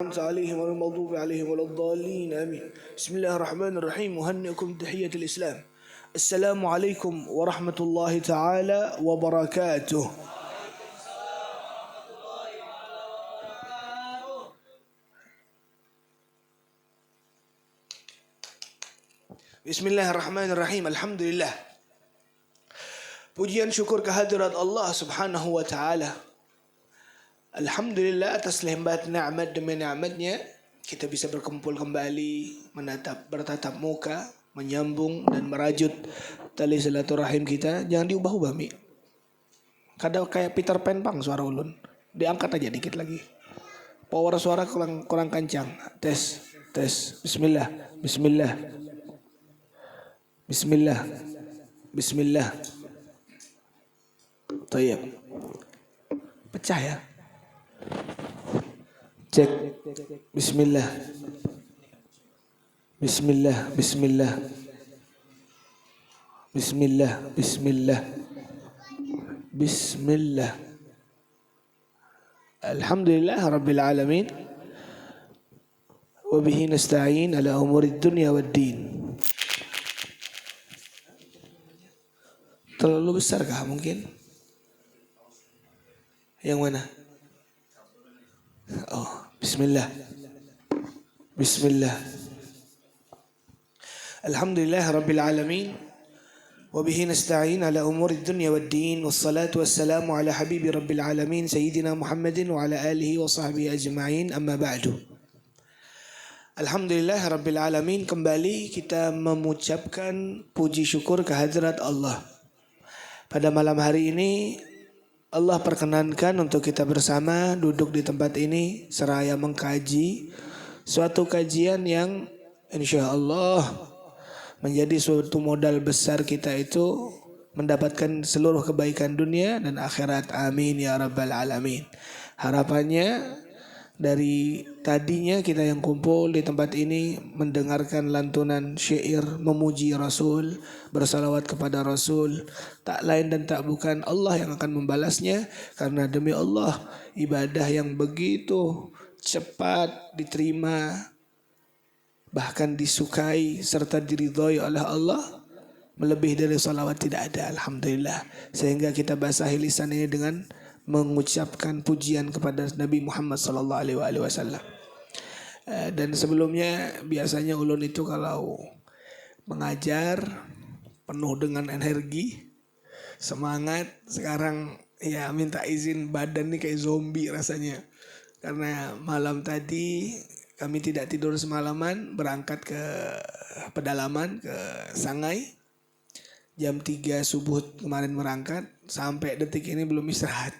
أنعمت عليهم غير المغضوب عليهم ولا الضالين آمين. بسم الله الرحمن الرحيم. أهنئكم تحية الإسلام. السلام عليكم ورحمة الله تعالى وبركاته. Bismillahirrahmanirrahim. Alhamdulillah. Pujian syukur kehadirat Allah Subhanahu wa taala. Alhamdulillah atas limpahan nikmat demi nikmatnya kita bisa berkumpul kembali, bertatap muka, menyambung dan merajut tali silaturahim kita. Jangan diubah-ubah, Mi. Kadang kayak Peter Pan bang suara ulun. Diangkat aja dikit lagi. Power suara kurang kencang. Tes. Bismillah. Tayyib. Pecah ya. Cek. Bismillah. Alhamdulillah rabbil alamin. Wa bihi nasta'in ala umurid dunya waddin. Terlalu besarkah mungkin? Yang mana? Oh, bismillah. Alhamdulillah rabbil alamin. Wa bihi nasta'in ala umurid dunya waddin. Wassalatu wassalamu ala habibi rabbil alamin sayyidina Muhammadin wa ala alihi wa sahbihi ajma'in. Amma ba'du. Alhamdulillah rabbil alamin. Kembali kita mengucapkan puji syukur kehadirat Allah. Pada malam hari ini Allah perkenankan untuk kita bersama duduk di tempat ini seraya mengkaji suatu kajian yang insya Allah menjadi suatu modal besar kita itu mendapatkan seluruh kebaikan dunia dan akhirat. Amin ya rabbal alamin. Harapannya dari tadinya kita yang kumpul di tempat ini mendengarkan lantunan syair memuji Rasul, bersalawat kepada Rasul, tak lain dan tak bukan Allah yang akan membalasnya, karena demi Allah ibadah yang begitu cepat diterima, bahkan disukai serta diridhoi oleh Allah, melebihi dari salawat tidak ada. Alhamdulillah. Sehingga kita basahi lisan ini dengan mengucapkan pujian kepada Nabi Muhammad sallallahu alaihi wasallam. Dan sebelumnya biasanya ulun itu kalau mengajar penuh dengan energi, semangat. Sekarang ya minta izin badan nih kayak zombie rasanya. Karena malam tadi kami tidak tidur semalaman, berangkat ke pedalaman ke Sangai. Jam 3 subuh kemarin berangkat, sampai detik ini belum istirahat.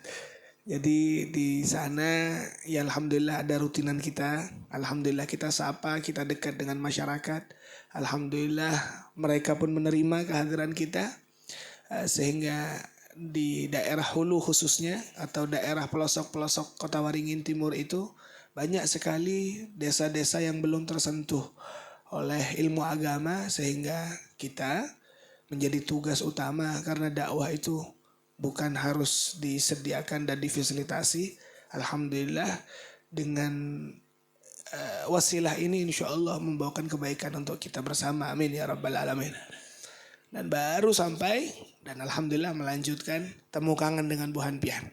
Jadi di sana ya alhamdulillah ada rutinan kita. Alhamdulillah kita sapa, kita dekat dengan masyarakat. Alhamdulillah mereka pun menerima kehadiran kita. Sehingga di daerah Hulu khususnya atau daerah pelosok-pelosok Kota Waringin Timur itu banyak sekali desa-desa yang belum tersentuh oleh ilmu agama, sehingga kita menjadi tugas utama, karena dakwah itu bukan harus disediakan dan difasilitasi. Alhamdulillah dengan wasilah ini insya Allah membawakan kebaikan untuk kita bersama. Amin ya rabbal alamin. Dan baru sampai dan alhamdulillah melanjutkan temu kangen dengan Bu Hanpian.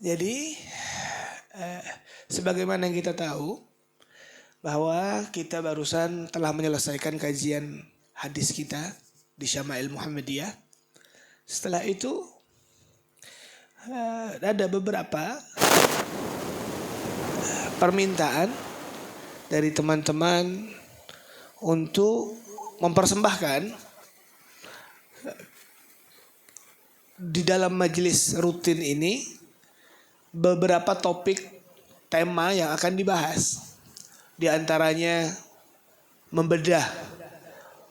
Jadi sebagaimana yang kita tahu bahwa kita barusan telah menyelesaikan kajian hadis kita di Syama'il Muhammadiyah. Setelah itu ada beberapa permintaan dari teman-teman untuk mempersembahkan di dalam majelis rutin ini beberapa topik tema yang akan dibahas. Di antaranya membedah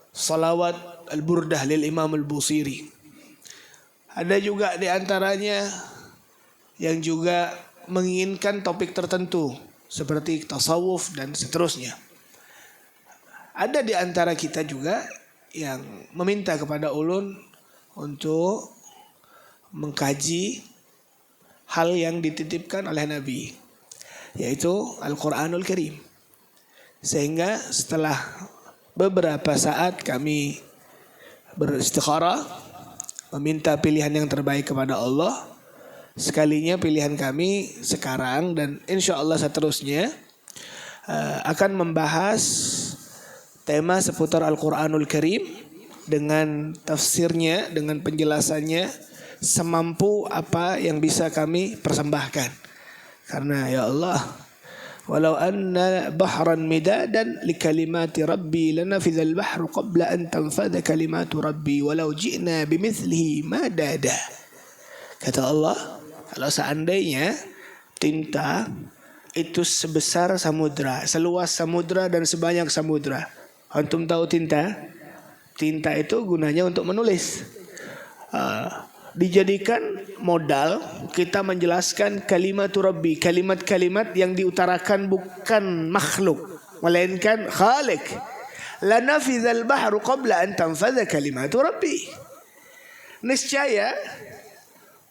salawat al-burdah lil Imam al-Busiri. Ada juga di antaranya yang juga menginginkan topik tertentu seperti tasawuf dan seterusnya. Ada di antara kita juga yang meminta kepada ulun untuk mengkaji hal yang dititipkan oleh Nabi. yaitu Al-Quranul Karim. Sehingga setelah beberapa saat kami beristikharah, meminta pilihan yang terbaik kepada Allah, sekalinya pilihan kami sekarang dan insya Allah seterusnya akan membahas tema seputar Al-Quranul Karim dengan tafsirnya, dengan penjelasannya semampu apa yang bisa kami persembahkan. Karena ya Allah, walau anna bahran midadan likalimati rabbi lanafidhal bahru qabla an tanfadha kalimatu rabbi walau ji'na bimithlihi madada. Kata Allah, kalau seandainya tinta itu sebesar samudra, seluas samudra dan sebanyak samudra. Antum tahu tinta? Tinta itu gunanya untuk menulis. Dijadikan modal kita menjelaskan kalimatu rabbi, kalimat-kalimat yang diutarakan bukan makhluk melainkan khalik. Lanafidhal bahru qabla an tanfadha kalimatu rabbi. Niscaya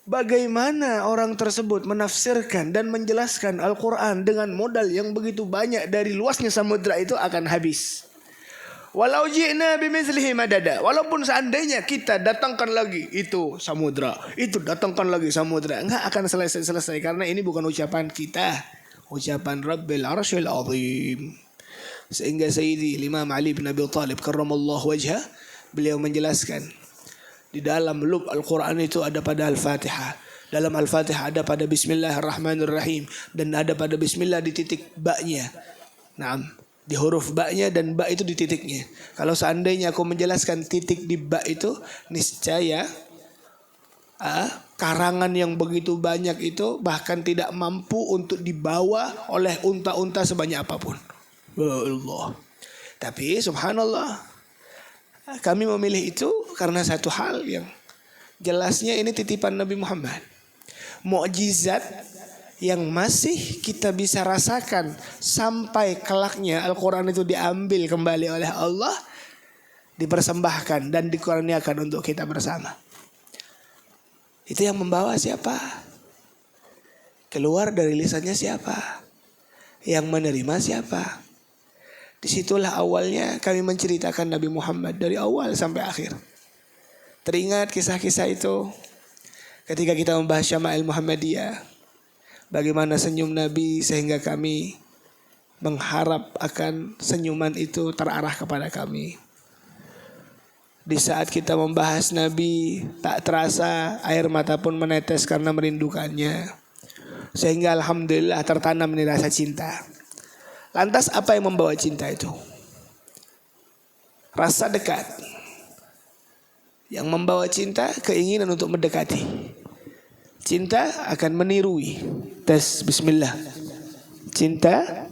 bagaimana orang tersebut menafsirkan dan menjelaskan Al-Quran dengan modal yang begitu banyak dari luasnya samudra itu akan habis. Walau ji'na bimithlihi madada, walaupun seandainya kita datangkan lagi itu samudra, itu datangkan lagi samudra, enggak akan selesai karena ini bukan ucapan kita, ucapan Rabbil Arsyil Azim. Sehingga Sayyidi Imam Ali bin Abi Thalib karramallahu wajhah, beliau menjelaskan di dalam lub Al-Quran itu ada pada Al-Fatihah. Dalam Al-Fatihah ada pada Bismillahirrahmanirrahim dan ada pada Bismillah di titik ba-nya. Naam, di huruf ba-nya dan ba itu di titiknya. Kalau seandainya aku menjelaskan titik di ba itu, niscaya karangan yang begitu banyak itu bahkan tidak mampu untuk dibawa oleh unta-unta sebanyak apapun. Allah. Tapi subhanallah, kami memilih itu karena satu hal yang jelasnya ini titipan Nabi Muhammad. Mukjizat yang masih kita bisa rasakan sampai kelaknya Al-Quran itu diambil kembali oleh Allah, dipersembahkan dan dikurniakan untuk kita bersama. Itu yang membawa siapa? Keluar dari lisannya siapa? Yang menerima siapa? Disitulah awalnya kami menceritakan Nabi Muhammad dari awal sampai akhir. Teringat kisah-kisah itu ketika kita membahas Syama'il Muhammadiyah, bagaimana senyum Nabi sehingga kami mengharap akan senyuman itu terarah kepada kami. Di saat kita membahas Nabi, tak terasa air mata pun menetes karena merindukannya. Sehingga alhamdulillah tertanam nih rasa cinta. Lantas apa yang membawa cinta itu? Rasa dekat. Yang membawa cinta keinginan untuk mendekati. Cinta akan menirui. Tes bismillah. Cinta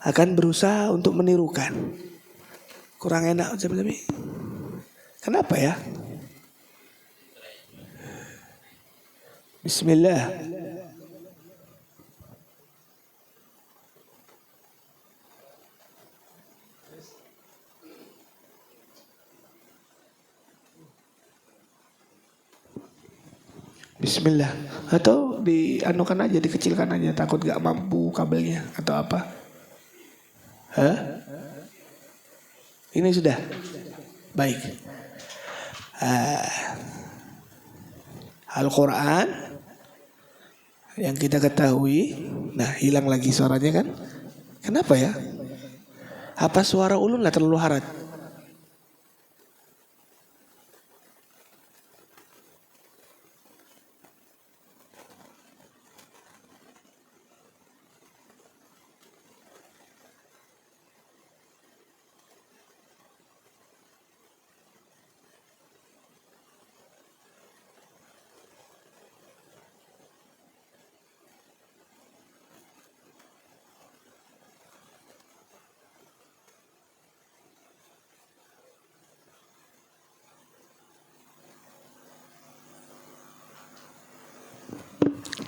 akan berusaha untuk menirukan. Kurang enak tapi kenapa ya? Bismillah. Bismillah. Atau dianukan aja, dikecilkan aja, takut gak mampu kabelnya atau apa? Hah? Ini sudah baik. Al-Quran yang kita ketahui. Nah, hilang lagi suaranya kan? Kenapa ya? Apa suara ulun lah terlalu harat?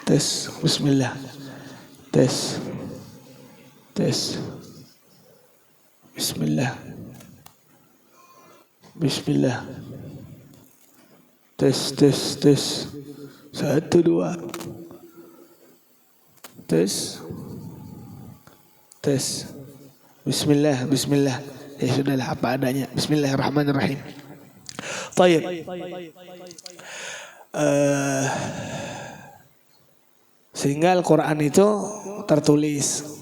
Tes, bismillah. Tes. Tes. Bismillah. Bismillah. Tes, tes, tes. 1, 2. Tes. Tes. Bismillah, bismillah. Ya sudahlah apa adanya. Bismillahirrahmanirrahim. Tayyib. Sehingga Al-Quran itu tertulis,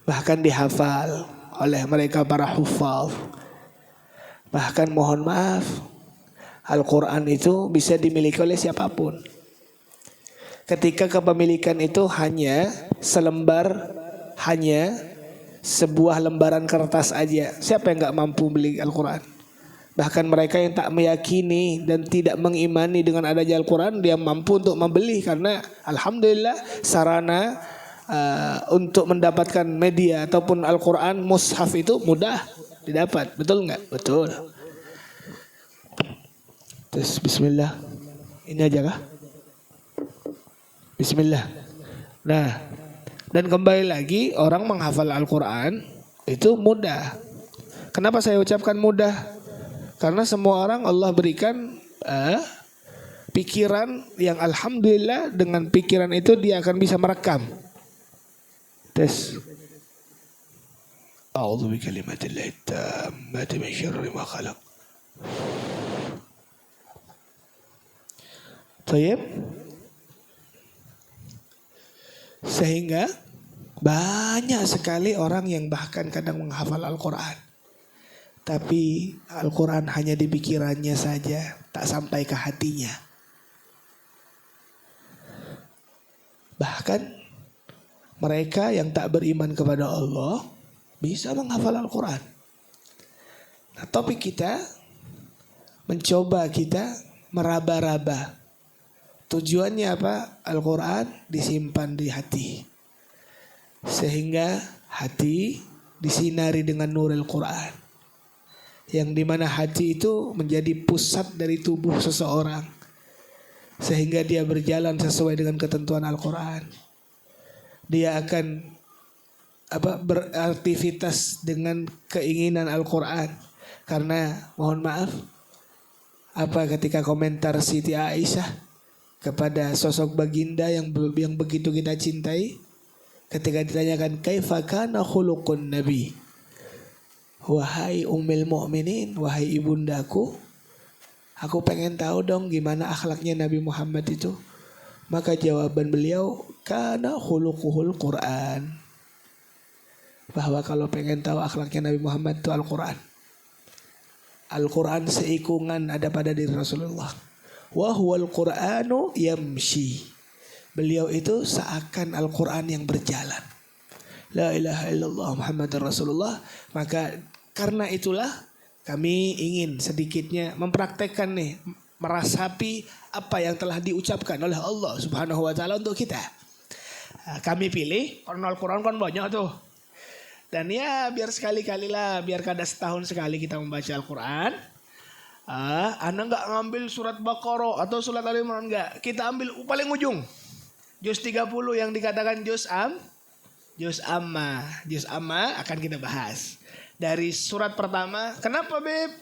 bahkan dihafal oleh mereka para hufal. Bahkan mohon maaf, Al-Quran itu bisa dimiliki oleh siapapun. Ketika kepemilikan itu hanya selembar, hanya sebuah lembaran kertas aja. Siapa yang gak mampu beli Al-Quran? Bahkan mereka yang tak meyakini dan tidak mengimani dengan adanya Al-Quran, dia mampu untuk membeli. Karena alhamdulillah sarana untuk mendapatkan media ataupun Al-Quran, mushaf itu mudah didapat. Betul gak? Betul. Terus bismillah. Ini aja kah? Bismillah. Nah, dan kembali lagi orang menghafal Al-Quran itu mudah. Kenapa saya ucapkan mudah? Karena semua orang Allah berikan pikiran yang alhamdulillah dengan pikiran itu dia akan bisa merekam. Tes. A'udzu bikalimatillahi tammati min syarri ma khalaq. Tayyib. Sehingga banyak sekali orang yang bahkan kadang menghafal Al-Quran, tapi Al-Quran hanya di pikirannya saja, tak sampai ke hatinya. Bahkan mereka yang tak beriman kepada Allah bisa menghafal Al-Quran. Nah, topik kita mencoba kita meraba-raba. Tujuannya apa? Al-Quran disimpan di hati, sehingga hati disinari dengan nurul Quran, yang dimana hati itu menjadi pusat dari tubuh seseorang, sehingga dia berjalan sesuai dengan ketentuan Al-Quran. Dia akan beraktivitas dengan keinginan Al-Quran. Karena mohon maaf, ketika komentar Siti Aisyah kepada sosok baginda yang begitu kita cintai, ketika ditanyakan kaifa kana khuluqun nabi, wahai ummul mukminin, wahai ibundaku, aku pengen tahu dong gimana akhlaknya Nabi Muhammad itu. Maka jawaban beliau, kana khuluquhul Quran, bahwa kalau pengen tahu akhlaknya Nabi Muhammad itu Al-Quran. Al-Quran seikungan ada pada diri Rasulullah. Wa huwal Qur'anu yamshi. Beliau itu seakan Al-Quran yang berjalan. La ilaha illallah Muhammadur Rasulullah. Maka karena itulah kami ingin sedikitnya mempraktekkan nih, merasapi apa yang telah diucapkan oleh Allah Subhanahu wa taala untuk kita. Kami pilih karena Al-Quran kan banyak tuh. Dan ya biar sekali-kali lah, biar kada setahun sekali kita membaca Al-Quran. Anda nggak ngambil surat Baqarah atau surat Ali Imran, nggak. Kita ambil paling ujung, juz 30 yang dikatakan juz amma akan kita bahas dari surat pertama. Kenapa Beb?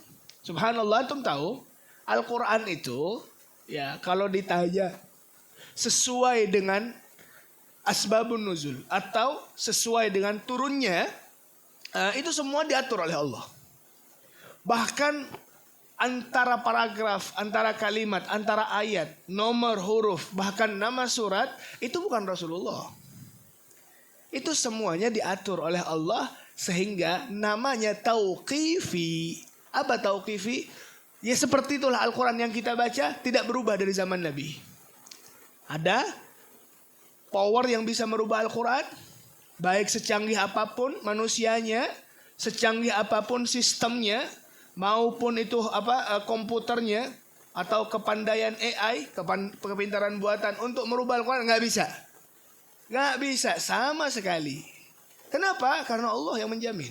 Subhanallah, antum tahu Al-Quran itu ya kalau ditanya sesuai dengan asbabun nuzul atau sesuai dengan turunnya, itu semua diatur oleh Allah. Bahkan antara paragraf, antara kalimat, antara ayat, nomor huruf, bahkan nama surat, itu bukan Rasulullah. Itu semuanya diatur oleh Allah sehingga namanya tauqifi. Apa tauqifi? Ya seperti itulah Al-Quran yang kita baca, tidak berubah dari zaman Nabi. Ada power yang bisa merubah Al-Quran, baik secanggih apapun manusianya, secanggih apapun sistemnya, maupun itu komputernya atau kepandaian AI, kepintaran buatan untuk merubah Al-Quran, nggak bisa sama sekali. Kenapa? Karena Allah yang menjamin.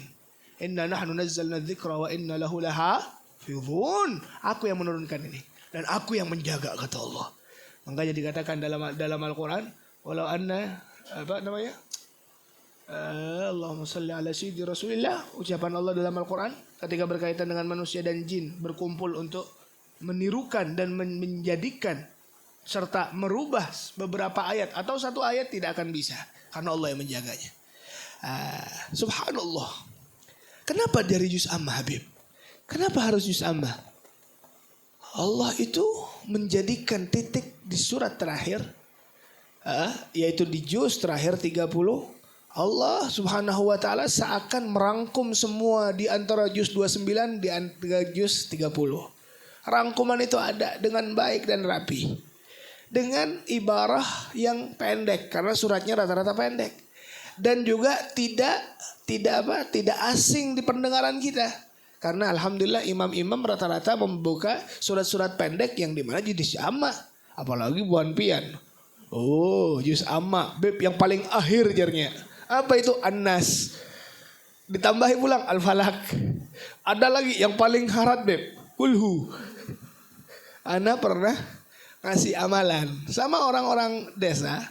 Inna nahnu nazzalna dzikra wa inna lahu lahafizun. Aku yang menurunkan ini dan aku yang menjaga, kata Allah. Makanya dikatakan dalam Al-Quran, walau anna Allahumma salli ala sayyidi Rasulillah, ucapan Allah dalam Al-Quran ketika berkaitan dengan manusia dan jin berkumpul untuk menirukan dan menjadikan serta merubah beberapa ayat atau satu ayat tidak akan bisa karena Allah yang menjaganya. Subhanallah. Kenapa dari juz amma Habib? Kenapa harus juz amma? Allah itu menjadikan titik di surat terakhir, yaitu di juz terakhir 30. Allah subhanahu wa ta'ala seakan merangkum semua di antara juz 29 di antara juz 30. Rangkuman itu ada dengan baik dan rapi, dengan ibarah yang pendek karena suratnya rata-rata pendek, dan juga tidak asing di pendengaran kita karena alhamdulillah imam-imam rata-rata membuka surat-surat pendek yang dimana juz amma, apalagi buan pian. Oh, juz amma beb yang paling akhir jarnya. Apa itu? An-Nas. Ditambahi pulang Al-Falaq. Ada lagi yang paling harat beb, Kulhu. Ana pernah ngasih amalan sama orang-orang desa,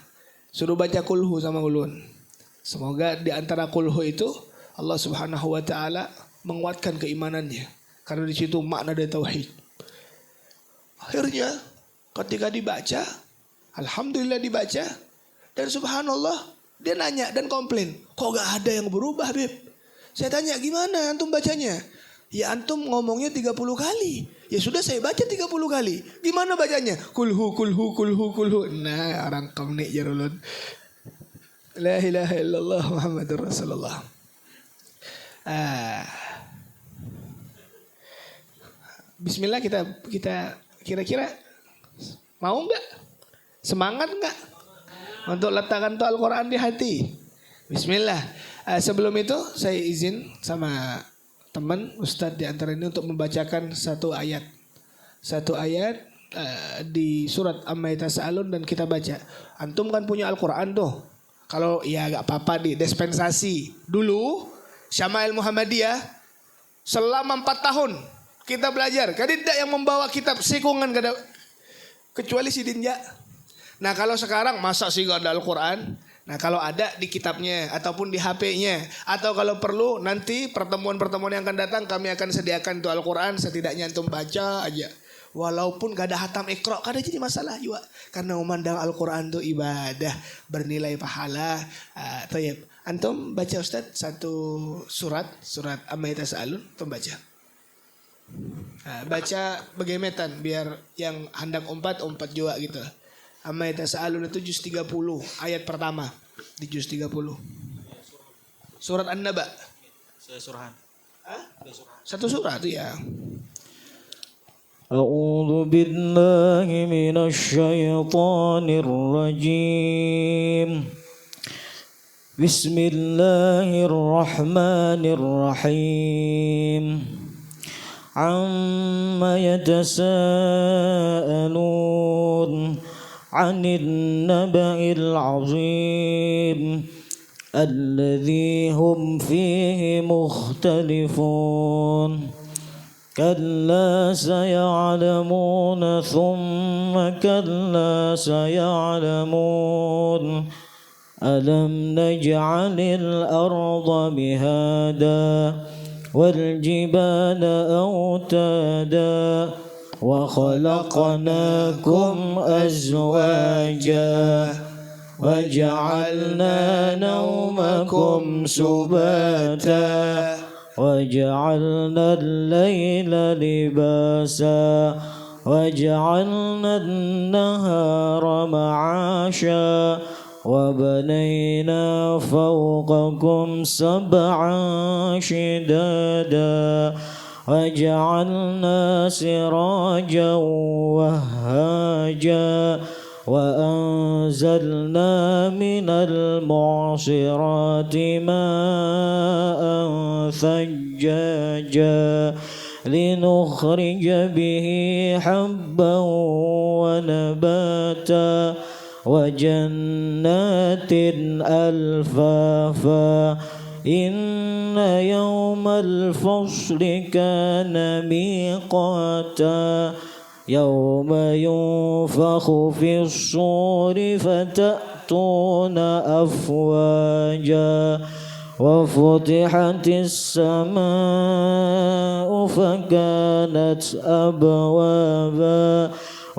suruh baca Kulhu sama ulun. Semoga di antara Kulhu itu Allah Subhanahu wa taala menguatkan keimanannya karena di situ makna dari tauhid. Akhirnya ketika dibaca, alhamdulillah dibaca, dan subhanallah dia nanya dan komplain, kok gak ada yang berubah Beb? Saya tanya, gimana antum bacanya? Ya antum ngomongnya 30 kali. Ya sudah saya baca 30 kali. Gimana bacanya? Kulhu, kulhu, kulhu, kulhu. Nah orang komnik jarulun. La ilaha illallah Muhammadur Rasulullah. Bismillah, kita kira-kira mau nggak? Semangat nggak untuk letakkan tuh Al-Quran di hati? Bismillah. Sebelum itu saya izin sama teman Ustadz di antara ini untuk membacakan satu ayat di surat Amma Yatasaalun dan kita baca. Antum kan punya Al-Quran tuh. Kalau ya gak apa-apa di dispensasi dulu Syama'il Muhammadiyah selama 4 tahun kita belajar. Tidak yang membawa kitab sikungan kada kecuali si Dinja. Nah kalau sekarang masa sih gak ada Al-Quran? Nah kalau ada di kitabnya ataupun di HP-nya, atau kalau perlu nanti pertemuan-pertemuan yang akan datang kami akan sediakan itu Al-Quran, setidaknya antum baca aja. Walaupun gak ada hatam Iqra, kada jadi masalah juga. Karena memandang Al-Quran itu ibadah, bernilai pahala. Tayyib. Antum baca Ustaz satu surat Amma Yatasaalun, antum baca. Baca begemetan biar yang hendak umpat juga gitu. Amma Yatasaalun itu juz 30 ayat pertama di juz 30. Surat An-Naba. Surahan. Satu surat itu ya. A'udzu billahi minasyaitonir rajim. Bismillahirrahmanirrahim. Amma yatasaalun 'anil naba'il 'azim alladzi hum fihi mukhtalifun. كلا سيعلمون ثم كلا سيعلمون ألم نجعل الأرض مهادا والجبال أوتادا وخلقناكم أزواجا وجعلنا نومكم سباتا وجعلنا الليل لباسا وجعلنا النهار معاشا وبنينا فوقكم سبعا شدادا وجعلنا سراجا وهاجا وأنزلنا من المعصرات ماء ثجاجا لنخرج به حبا ونباتا وجنات ألفافا إن يوم الفصل كان ميقاتا يوم ينفخ في الصور فتأتون أفواجا وفتحت السماء فكانت أبوابا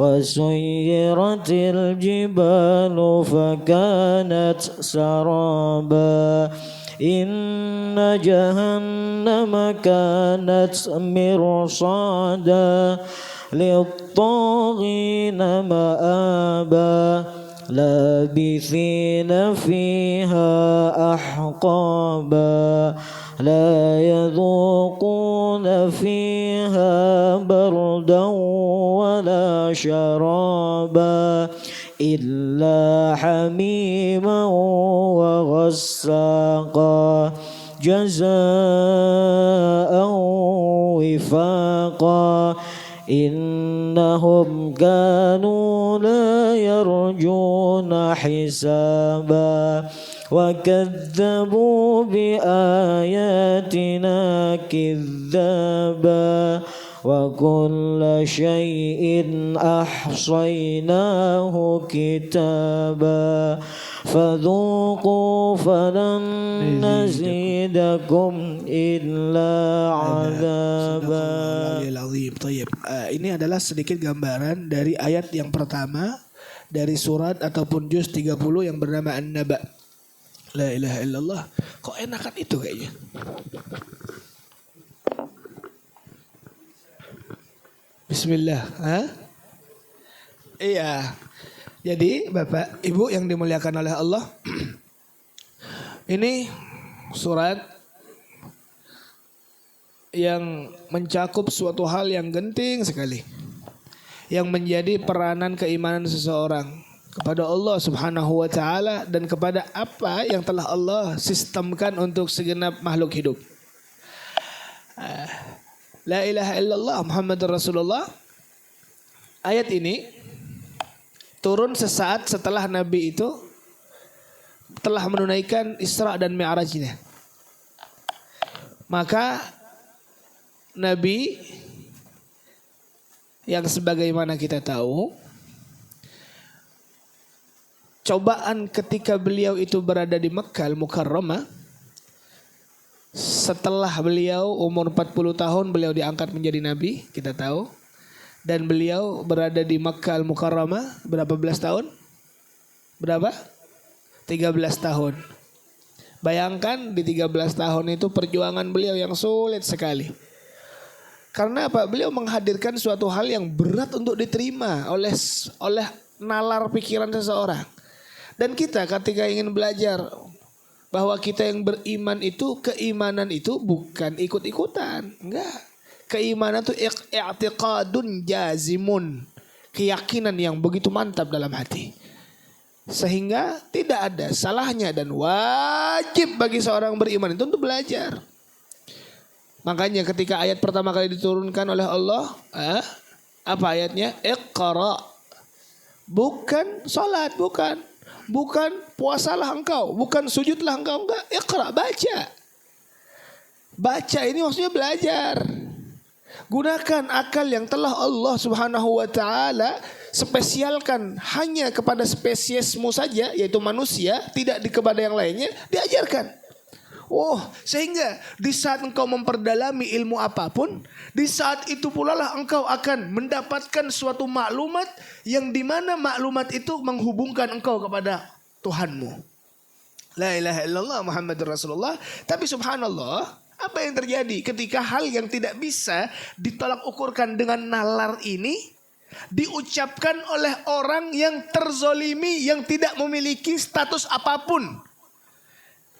وسيرت الجبال فكانت سرابا إن جهنم كانت مرصادا للطاغين مآبا لابثين فيها أحقابا لا يذوقون فيها بردا ولا شرابا إلا حميما وغساقا جزاء وفاقا إنهم كانوا لا يرجون حسابا وكذبوا بآياتنا كذابا وكل شيء أحصيناه كتابا فذوقوا فلن نزيدكم إلا عذابا. Ini adalah sedikit gambaran dari ayat yang pertama dari surat ataupun juz 30 yang bernama An-Naba. La ilaha illallah. Kok enakan itu kayaknya. Bismillah. Iya. Jadi Bapak Ibu yang dimuliakan oleh Allah, ini surat yang mencakup suatu hal yang genting sekali, yang menjadi peranan keimanan seseorang kepada Allah Subhanahu wa taala dan kepada apa yang telah Allah sistemkan untuk segenap makhluk hidup. La ilaha illallah Muhammadur Rasulullah. Ayat ini turun sesaat setelah Nabi itu telah menunaikan Isra dan Mi'rajnya. Maka Nabi yang sebagaimana kita tahu, cobaan ketika beliau itu berada di Mekkah Al-Mukarramah, setelah beliau umur 40 tahun beliau diangkat menjadi Nabi, kita tahu. Dan beliau berada di Makkah Al-Mukarramah berapa belas tahun? Berapa? 13 tahun. Bayangkan di 13 tahun itu perjuangan beliau yang sulit sekali. Karena apa? Beliau menghadirkan suatu hal yang berat untuk diterima oleh nalar pikiran seseorang. Dan kita ketika ingin belajar bahwa kita yang beriman itu, keimanan itu bukan ikut-ikutan. Enggak. Keimanan itu i'tiqadun jazimun. Keyakinan yang begitu mantap dalam hati. Sehingga tidak ada salahnya dan wajib bagi seorang beriman itu untuk belajar. Makanya ketika ayat pertama kali diturunkan oleh Allah, apa ayatnya? Iqra. Bukan salat, bukan. Bukan puasalah engkau, bukan sujudlah engkau, enggak. Iqra, baca. Baca ini maksudnya belajar. Gunakan akal yang telah Allah Subhanahu wa taala spesialkan hanya kepada spesiesmu saja, yaitu manusia, tidak kepada yang lainnya, diajarkan. Sehingga di saat engkau memperdalami ilmu apapun, di saat itu pula lah engkau akan mendapatkan suatu maklumat yang dimana maklumat itu menghubungkan engkau kepada Tuhanmu. La ilaha illallah Muhammadur Rasulullah. Tapi subhanallah, apa yang terjadi ketika hal yang tidak bisa ditolak ukurkan dengan nalar ini diucapkan oleh orang yang terzolimi, yang tidak memiliki status apapun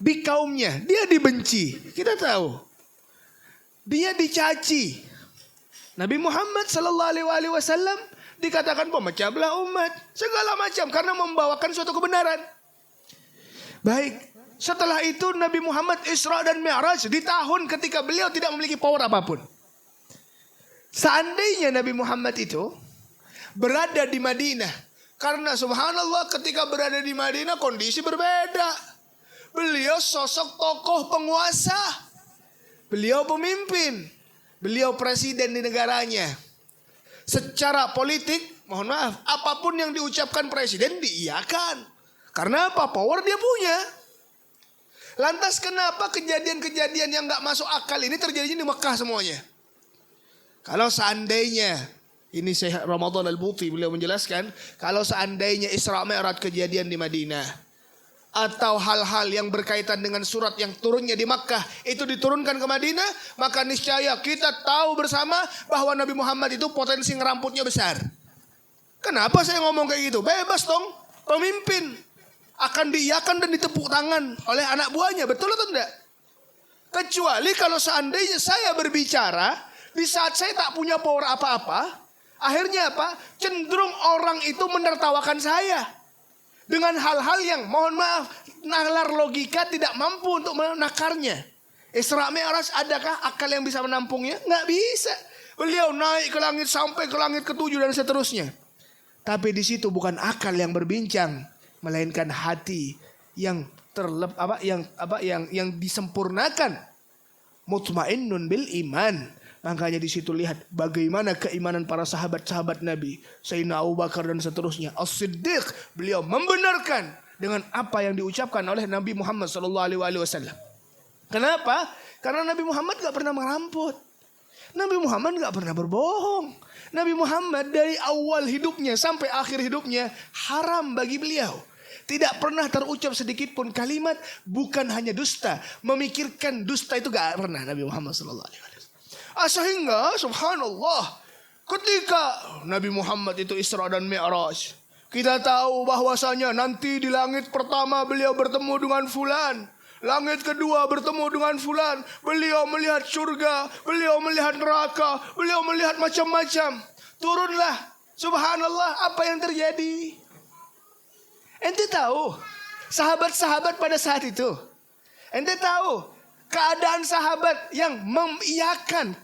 di kaumnya. Dia dibenci, kita tahu. Dia dicaci. Nabi Muhammad SAW dikatakan pemecah belah umat, segala macam karena membawakan suatu kebenaran. Baik. Setelah itu Nabi Muhammad Isra dan Mi'raj di tahun ketika beliau tidak memiliki power apapun. Seandainya Nabi Muhammad itu berada di Madinah, karena subhanallah ketika berada di Madinah kondisi berbeda. Beliau sosok tokoh penguasa. Beliau pemimpin. Beliau presiden di negaranya. Secara politik, mohon maaf, apapun yang diucapkan presiden diiyakan. Karena apa? Power dia punya. Lantas kenapa kejadian-kejadian yang gak masuk akal ini terjadi di Mekah semuanya? Kalau seandainya Ini Syekh Ramadan Al-Buti, beliau menjelaskan kalau seandainya Isra Mi'raj kejadian di Madinah atau hal-hal yang berkaitan dengan surat yang turunnya di Makkah itu diturunkan ke Madinah, maka niscaya kita tahu bersama bahwa Nabi Muhammad itu potensi ngeramputnya besar. Kenapa saya ngomong kayak gitu? Bebas dong, pemimpin akan diiyakan dan ditepuk tangan oleh anak buahnya, betul atau tidak? Kecuali kalau seandainya saya berbicara di saat saya tak punya power apa-apa, akhirnya apa? Cenderung orang itu menertawakan saya dengan hal-hal yang mohon maaf nalar logika tidak mampu untuk menakarnya. Isra Mi'raj adakah akal yang bisa menampungnya? Nggak bisa. Beliau naik ke langit sampai ke langit ke-7 dan seterusnya. Tapi di situ bukan akal yang berbincang, melainkan hati yang yang disempurnakan. Mutmainnun bil iman. Makanya di situ lihat bagaimana keimanan para sahabat-sahabat Nabi, Sayyidina Abu Bakar dan seterusnya. As-Siddiq, beliau membenarkan dengan apa yang diucapkan oleh Nabi Muhammad SAW. Kenapa? Karena Nabi Muhammad gak pernah meramput. Nabi Muhammad gak pernah berbohong. Nabi Muhammad dari awal hidupnya sampai akhir hidupnya haram bagi beliau. Tidak pernah terucap sedikit pun kalimat bukan hanya dusta. Memikirkan dusta itu gak pernah Nabi Muhammad SAW. Sehingga subhanallah ketika Nabi Muhammad itu Isra dan Mi'raj, kita tahu bahwasanya nanti di langit pertama beliau bertemu dengan fulan, langit kedua bertemu dengan fulan, beliau melihat surga, beliau melihat neraka, beliau melihat macam-macam. Turunlah subhanallah apa yang terjadi. Ente tahu sahabat-sahabat pada saat itu, ente tahu keadaan sahabat yang mengiyakan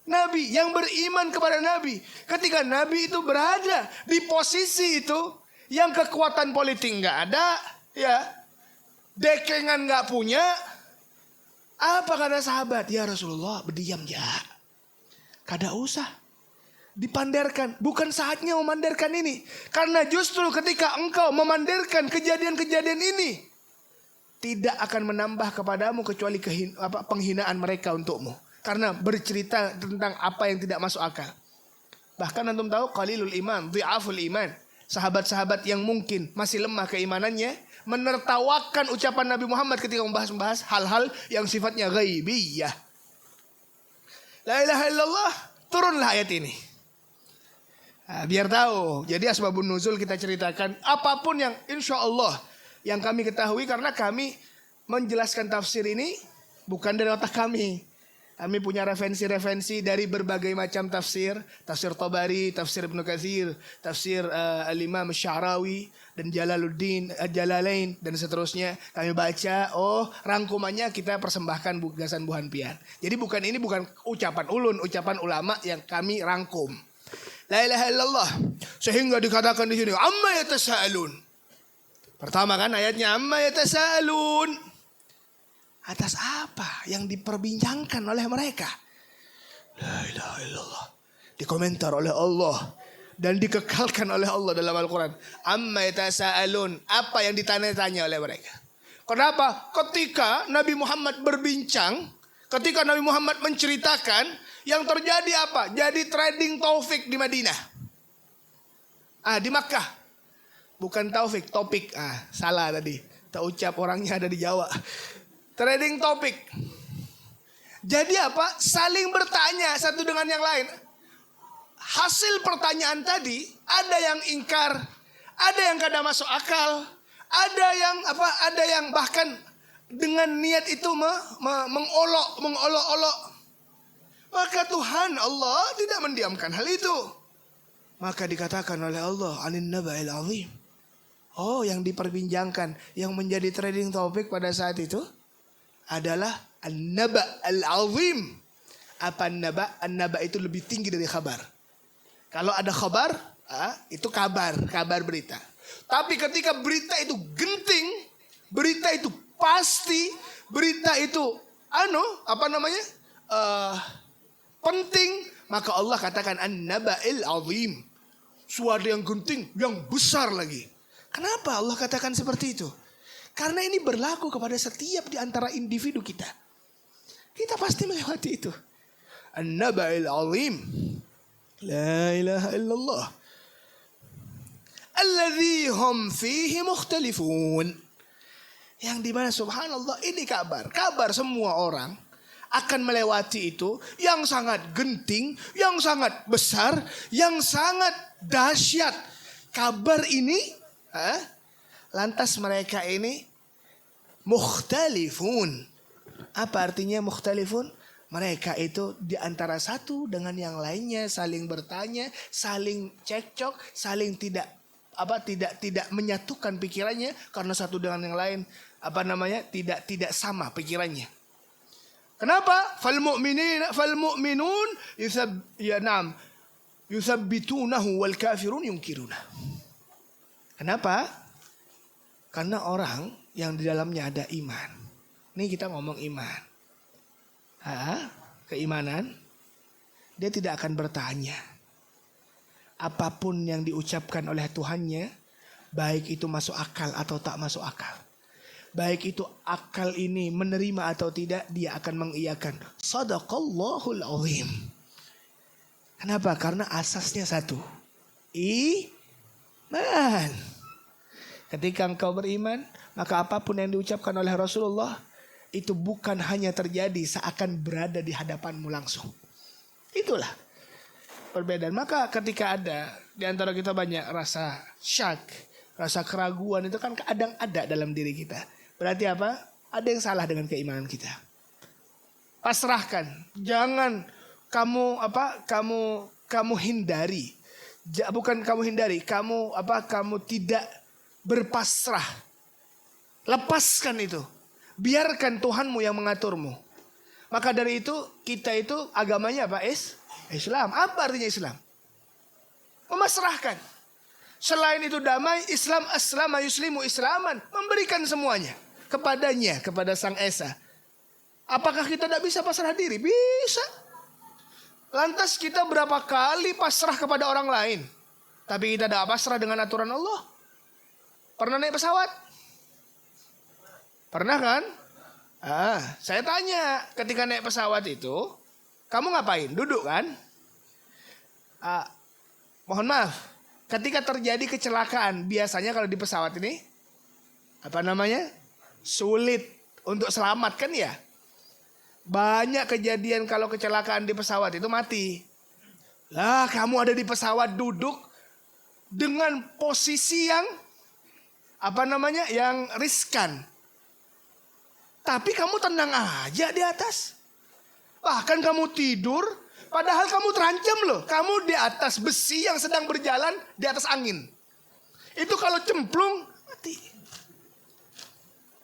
Nabi, yang beriman kepada Nabi. Ketika Nabi itu berada di posisi itu, yang kekuatan politik nggak ada, ya, dekengan nggak punya. Apa kata sahabat? Ya Rasulullah, berdiam ya. Kada usah dipanderkan. Bukan saatnya memanderkan ini. Karena justru ketika engkau memanderkan kejadian-kejadian ini, tidak akan menambah kepadamu kecuali penghinaan mereka untukmu. Karena bercerita tentang apa yang tidak masuk akal. Bahkan antum tahu qalilul iman, dhi'aful iman. Sahabat-sahabat yang mungkin masih lemah keimanannya menertawakan ucapan Nabi Muhammad ketika membahas hal-hal yang sifatnya ghaibiyah. La ilaha illallah, turunlah ayat ini. Biar tahu. Jadi asbabun nuzul kita ceritakan apapun yang insya Allah yang kami ketahui, karena kami menjelaskan tafsir ini bukan dari otak kami. Kami punya referensi-referensi dari berbagai macam tafsir. Tafsir Tabari, tafsir Ibnu Katsir, tafsir Al-Imam Sya'rawi dan Jalalain dan seterusnya. Kami baca, rangkumannya kita persembahkan gagasan Buhan Pian. Jadi ini bukan ucapan ulun, ucapan ulama yang kami rangkum. La ilaha illallah. Sehingga dikatakan di sini, amma yatasaalun. Pertama kan ayatnya amma yatasaalun. Atas apa yang diperbincangkan oleh mereka? La ilaha illallah. Dikomentar oleh Allah dan dikekalkan oleh Allah dalam Al-Quran. Amma yatasaalun. Apa yang ditanya-tanya oleh mereka? Kenapa? Ketika Nabi Muhammad berbincang, ketika Nabi Muhammad menceritakan, yang terjadi apa? Jadi trading taufik di Madinah. Di Makkah. Bukan taufik, topik. Salah tadi. Tak ucap orangnya ada di Jawa. Trading topik. Jadi apa? Saling bertanya satu dengan yang lain. Hasil pertanyaan tadi, ada yang ingkar, ada yang kada masuk akal, ada yang bahkan dengan niat itu mengolok-olok. Maka Tuhan Allah tidak mendiamkan hal itu. Maka dikatakan oleh Allah, anin naba'il azim. Yang diperbincangkan, yang menjadi trading topik pada saat itu adalah an-naba al-azim. Apa an-naba? An-naba itu lebih tinggi dari khabar. Kalau ada khabar, itu kabar berita. Tapi ketika berita itu genting, berita itu pasti, berita itu penting, maka Allah katakan an-naba'il azim. Suatu yang genting, yang besar lagi. Kenapa Allah katakan seperti itu? Karena ini berlaku kepada setiap di antara individu kita. Kita pasti melewati itu. An-naba'il azim. La ilaha illallah. Alladzi hum fihi mukhtalifun. Yang dimana subhanallah ini kabar semua orang akan melewati itu yang sangat genting, yang sangat besar, yang sangat dahsyat. Kabar ini, lantas mereka ini mukhtalifun. Apa artinya mukhtalifun? Mereka itu di antara satu dengan yang lainnya saling bertanya, saling cekcok, saling tidak menyatukan pikirannya karena satu dengan yang lain tidak sama pikirannya. Kenapa? Fal mu'minun yusabbitunahu wal kafirun yunkiruna. Kenapa? Karena orang yang di dalamnya ada iman. Ini kita ngomong iman. Keimanan, dia tidak akan bertanya. Apapun yang diucapkan oleh Tuhannya, baik itu masuk akal atau tak masuk akal. Baik itu akal ini menerima atau tidak, dia akan mengiyakan. Shadaqallahul azim. Kenapa? Karena asasnya satu. Iman. Ketika engkau beriman, maka apapun yang diucapkan oleh Rasulullah itu bukan hanya terjadi seakan berada di hadapanmu langsung. Itulah perbedaan. Maka ketika ada di antara kita banyak rasa syak, rasa keraguan, itu kan kadang ada dalam diri kita. Berarti apa? Ada yang salah dengan keimanan kita. Pasrahkan. Jangan kamu hindari. Bukan kamu hindari, kamu tidak berpasrah. Lepaskan itu. Biarkan Tuhanmu yang mengaturmu. Maka dari itu kita itu agamanya apa? Islam. Apa artinya Islam? Memasrahkan. Selain itu damai, Islam aslama yuslimu islaman. Memberikan semuanya kepadanya, kepada Sang Esa. Apakah kita tidak bisa pasrah diri? Bisa. Lantas kita berapa kali pasrah kepada orang lain, tapi kita tidak pasrah dengan aturan Allah. Pernah naik pesawat? Pernah kan? Saya tanya, ketika naik pesawat itu, kamu ngapain? Duduk kan? Mohon maaf, ketika terjadi kecelakaan, biasanya kalau di pesawat ini, sulit untuk selamat kan ya? Banyak kejadian kalau kecelakaan di pesawat itu mati. Lah, kamu ada di pesawat duduk dengan posisi yang yang riskan. Tapi kamu tenang aja di atas. Bahkan kamu tidur, padahal kamu terancam loh. Kamu di atas besi yang sedang berjalan di atas angin. Itu kalau cemplung, mati.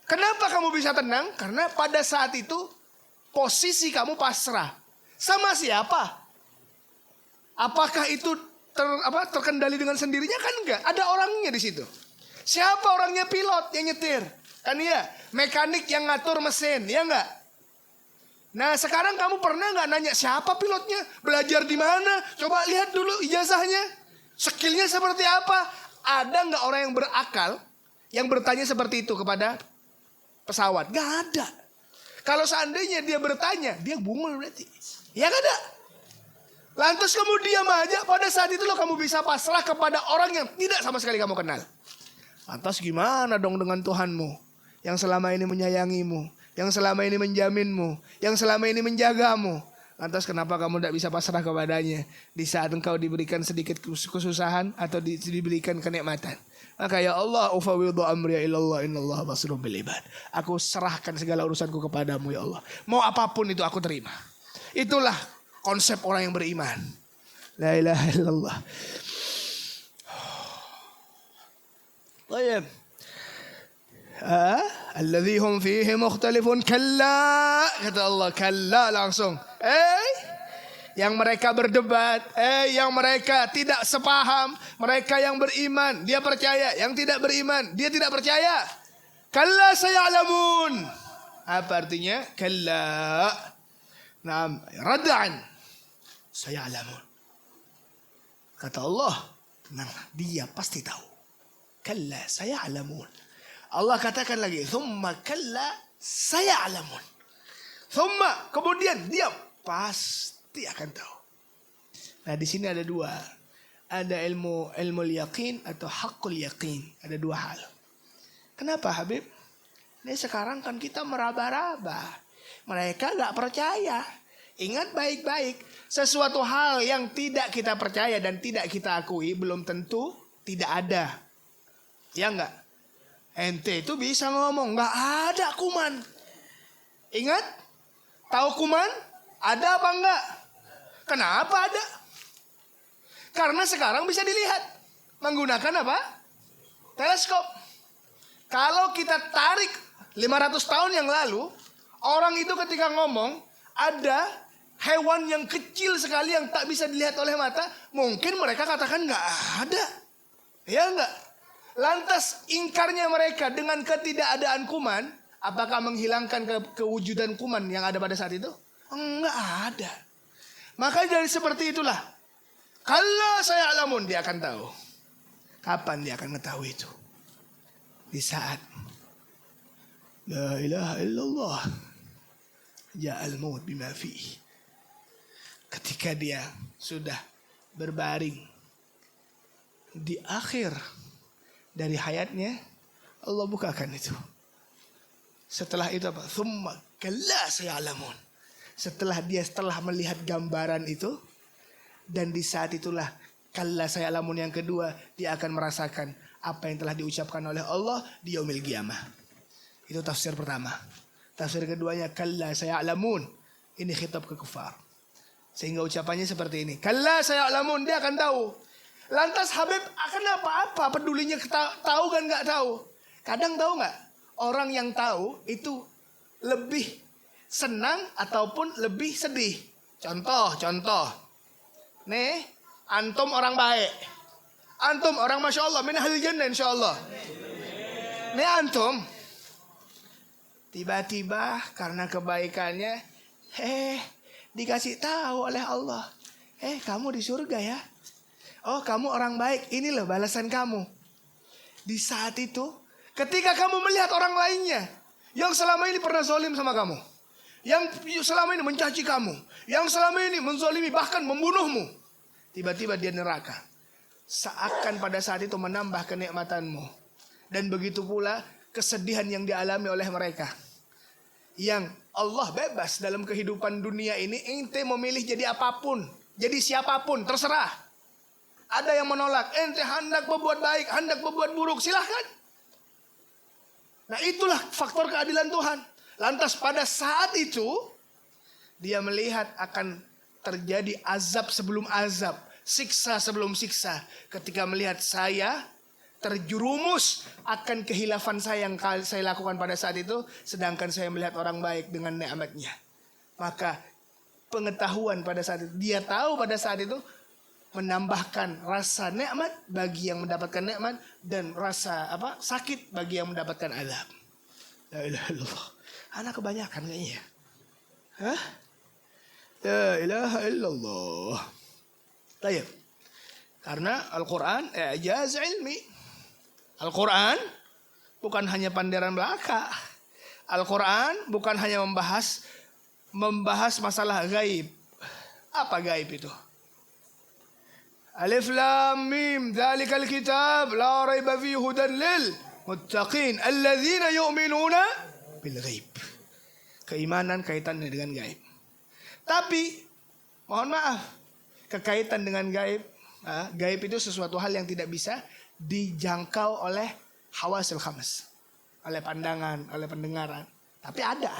Kenapa kamu bisa tenang? Karena pada saat itu posisi kamu pasrah. Sama siapa? Apakah itu terkendali dengan sendirinya? Kan enggak. Ada orangnya di situ. Siapa orangnya? Pilot yang nyetir. Kan iya, mekanik yang ngatur mesin, ya enggak? Nah, sekarang kamu pernah enggak nanya siapa pilotnya? Belajar di mana? Coba lihat dulu ijazahnya. Skillnya seperti apa? Ada enggak orang yang berakal yang bertanya seperti itu kepada pesawat? Enggak ada. Kalau seandainya dia bertanya, dia bungul berarti. Ya kan ada? Lantas kamu diam aja, pada saat itu loh kamu bisa pasrah kepada orang yang tidak sama sekali kamu kenal. Lantas gimana dong dengan Tuhanmu? Yang selama ini menyayangimu, yang selama ini menjaminmu, yang selama ini menjagamu. Lantas kenapa kamu tidak bisa pasrah kepadanya di saat engkau diberikan sedikit kesusahan atau diberikan kenikmatan? Maka ya Allah, ufawwidhu amri ilallah innallaha basirun bil ibad. Aku serahkan segala urusanku kepadamu ya Allah. Mau apapun itu aku terima. Itulah konsep orang yang beriman. La ilaha illallah. Baik. Alladzi hum fihi mukhtalifun kalla, kata Allah, kalla langsung. Yang mereka berdebat, yang mereka tidak sepaham, mereka yang beriman dia percaya, yang tidak beriman dia tidak percaya. Kalla sayalamun. Apa artinya? Kalla. Naam, rad'an. Sayalamun. Kata Allah, tenang, dia pasti tahu. Kalla sayalamun. Allah katakan lagi, thumma kalla sayalamun. Thumma, kemudian dia pasti akan tahu. Nah di sini ada dua. Ada ilmu yakin atau hakul yakin. Ada dua hal. Kenapa Habib? Ini sekarang kan kita meraba-raba. Mereka gak percaya. Ingat baik-baik. Sesuatu hal yang tidak kita percaya dan tidak kita akui belum tentu tidak ada. Ya enggak? Ente itu bisa ngomong gak ada kuman. Ingat? Tahu kuman? Ada apa enggak? Kenapa ada? Karena sekarang bisa dilihat. Menggunakan apa? Teleskop. Kalau kita tarik 500 tahun yang lalu, orang itu ketika ngomong, ada hewan yang kecil sekali yang tak bisa dilihat oleh mata, mungkin mereka katakan nggak ada. Ya nggak? Lantas ingkarnya mereka dengan ketidakadaan kuman, apakah menghilangkan kewujudan kuman yang ada pada saat itu? Enggak ada. Maka dari seperti itulah, kalau saya alamun dia akan tahu. Kapan dia akan mengetahui itu? Di saat La ilaha illallah Ja'al maut bima fihi. Ketika dia sudah berbaring di akhir dari hayatnya, Allah bukakan itu. Setelah itu apa? Thumma kalla sayalamun. Setelah melihat gambaran itu, dan di saat itulah kalla sayalamun yang kedua, dia akan merasakan apa yang telah diucapkan oleh Allah di yaumil qiyamah. Itu tafsir pertama. Tafsir keduanya kalla sayalamun. Ini khitab ke kufar. Sehingga ucapannya seperti ini. Kalla sayalamun, dia akan tahu. Lantas Habib akan apa pedulinya tahu kan nggak tahu? Kadang tahu nggak? Orang yang tahu itu lebih senang ataupun lebih sedih. Contoh. Nih, antum orang baik. Antum orang Masya Allah, min ahlil jannah insya Allah. Nih antum, tiba-tiba karena kebaikannya, dikasih tahu oleh Allah. Kamu di surga ya. Oh kamu orang baik, ini loh balasan kamu. Di saat itu, ketika kamu melihat orang lainnya, yang selama ini pernah zalim sama kamu, yang selama ini mencaci kamu, yang selama ini menzalimi bahkan membunuhmu, tiba-tiba dia neraka. Seakan pada saat itu menambah kenikmatanmu. Dan begitu pula kesedihan yang dialami oleh mereka. Yang Allah bebas dalam kehidupan dunia ini. Ente memilih jadi apapun, jadi siapapun, terserah. Ada yang menolak, ente hendak berbuat baik, hendak berbuat buruk, silahkan. Nah itulah faktor keadilan Tuhan. Lantas pada saat itu, dia melihat akan terjadi azab sebelum azab, siksa sebelum siksa. Ketika melihat saya terjerumus akan kehilafan saya yang saya lakukan pada saat itu, sedangkan saya melihat orang baik dengan nikmatnya. Maka pengetahuan pada saat itu, dia tahu pada saat itu menambahkan rasa nikmat bagi yang mendapatkan nikmat dan rasa sakit bagi yang mendapatkan azab. La ilaha illallah. Anak kebanyakan kayaknya. Hah? La ilaha illallah. Baik. Karena Al-Quran i'jaz ilmi. Al-Quran bukan hanya panderan belaka. Al-Quran bukan hanya membahas masalah gaib. Apa gaib itu? Alif lam mim dzalikal kitab la raiba fihi hudan lil muttaqin alladzina yu'minuna bil ghaib. Keimanan kaitannya dengan gaib. Tapi mohon maaf, kekaitan dengan gaib, gaib itu sesuatu hal yang tidak bisa dijangkau oleh hawasil khams, oleh pandangan, oleh pendengaran. Tapi ada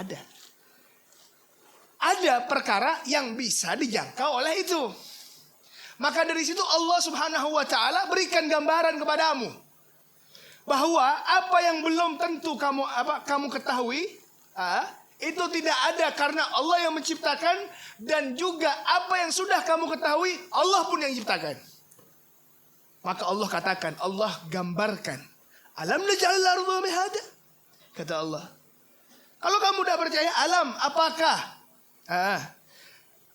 perkara yang bisa dijangkau oleh itu. Maka dari situ Allah Subhanahu wa taala berikan gambaran kepadamu bahwa apa yang belum tentu kamu ketahui, itu tidak ada karena Allah yang menciptakan, dan juga apa yang sudah kamu ketahui Allah pun yang ciptakan. Maka Allah katakan, Allah gambarkan, alam naj'alil arda mihada. Kata Allah, kalau kamu tidak percaya, alam apakah?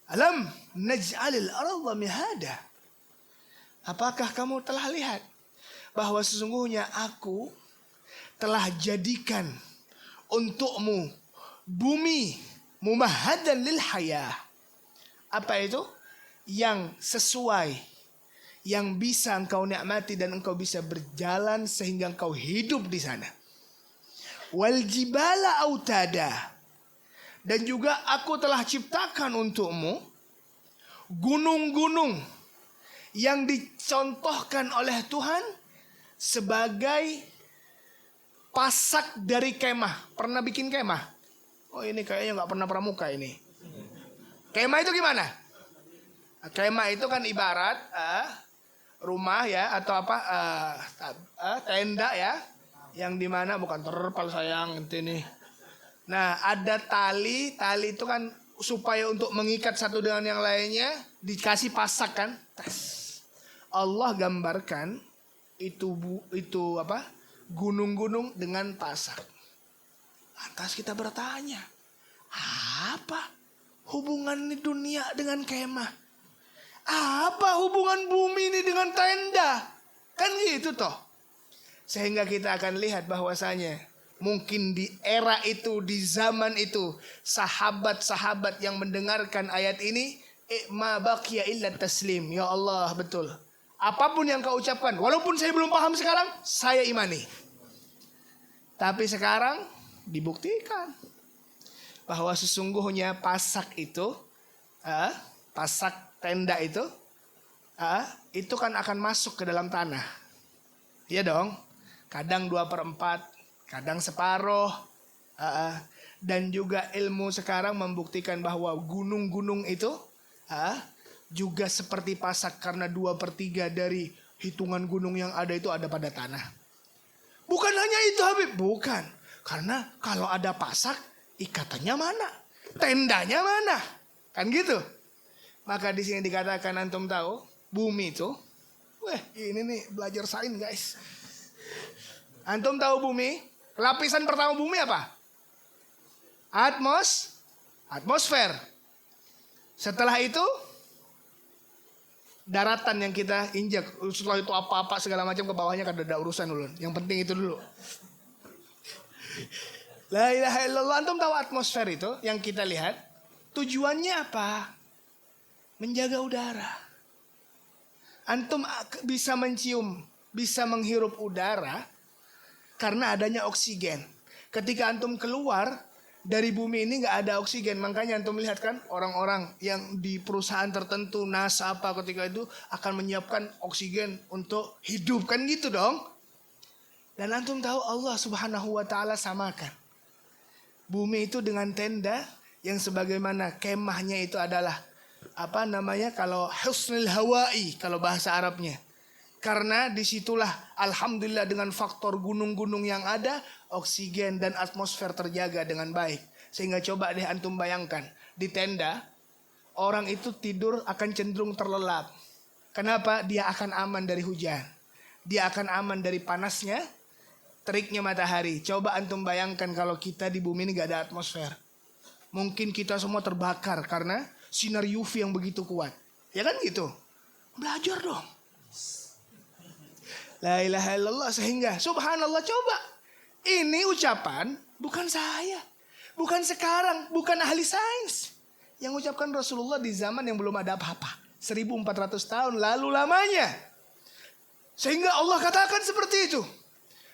Alam naj'alil arda mihada. Apakah kamu telah lihat bahwa sesungguhnya aku telah jadikan untukmu bumi mumahadan lil hayah. Apa itu? yang sesuai, yang bisa engkau nikmati dan engkau bisa berjalan sehingga engkau hidup di sana. Wal jibala autada, dan juga aku telah ciptakan untukmu gunung-gunung yang dicontohkan oleh Tuhan sebagai pasak dari kemah. Pernah bikin kemah? Oh ini kayaknya nggak pernah pramuka ini. Kemah itu gimana? Kemah itu kan ibarat rumah ya, atau apa tenda ya, yang dimana bukan terpal sayang ini. Nah ada tali itu kan supaya untuk mengikat satu dengan yang lainnya dikasih pasak kan. Allah gambarkan itu apa? Gunung-gunung dengan pasak. Lantas kita bertanya, apa hubungan dunia dengan kemah? Apa hubungan bumi ini dengan tenda? Kan gitu toh. Sehingga kita akan lihat bahwasanya mungkin di era itu, di zaman itu, sahabat-sahabat yang mendengarkan ayat ini, ma baqiya illa taslim. Ya Allah, betul. Apapun yang kau ucapkan, walaupun saya belum paham sekarang, saya imani. Tapi sekarang dibuktikan bahwa sesungguhnya pasak itu, pasak tenda itu kan akan masuk ke dalam tanah. Iya dong. Kadang 2/4, kadang separuh. Dan juga ilmu sekarang membuktikan bahwa gunung-gunung itu juga seperti pasak, karena 2/3 dari hitungan gunung yang ada itu ada pada tanah. Bukan hanya itu Habib, bukan. Karena kalau ada pasak, ikatannya mana? Tendanya mana? Kan gitu. Maka di sini dikatakan, antum tahu bumi itu, ini nih belajar sains guys. Antum tahu bumi, lapisan pertama bumi apa? Atmosfer. Setelah itu daratan yang kita injak. Setelah itu apa-apa segala macam ke bawahnya kan ada urusan dulu. Yang penting itu dulu. La ilaha illallah. Antum tahu atmosfer itu yang kita lihat tujuannya apa? Menjaga udara. Antum bisa mencium, bisa menghirup udara karena adanya oksigen. Ketika antum keluar dari bumi ini nggak ada oksigen, makanya antum lihat kan orang-orang yang di perusahaan tertentu, NASA apa, ketika itu akan menyiapkan oksigen untuk hidup, kan gitu dong. Dan antum tahu Allah Subhanahu wa taala samakan bumi itu dengan tenda yang sebagaimana kemahnya itu adalah apa namanya, kalau husnul hawai kalau bahasa Arabnya. Karena disitulah alhamdulillah dengan faktor gunung-gunung yang ada, oksigen dan atmosfer terjaga dengan baik. Sehingga coba deh antum bayangkan, di tenda orang itu tidur akan cenderung terlelap. Kenapa? Dia akan aman dari hujan. Dia akan aman dari panasnya, teriknya matahari. Coba antum bayangkan kalau kita di bumi ini gak ada atmosfer. Mungkin kita semua terbakar karena sinar UV yang begitu kuat. Ya kan gitu. Belajar dong. La ilaha illallah. Sehingga subhanallah, coba. Ini ucapan bukan saya, bukan sekarang, bukan ahli sains. Yang ucapkan Rasulullah di zaman yang belum ada apa-apa, 1400 tahun lalu lamanya. Sehingga Allah katakan seperti itu.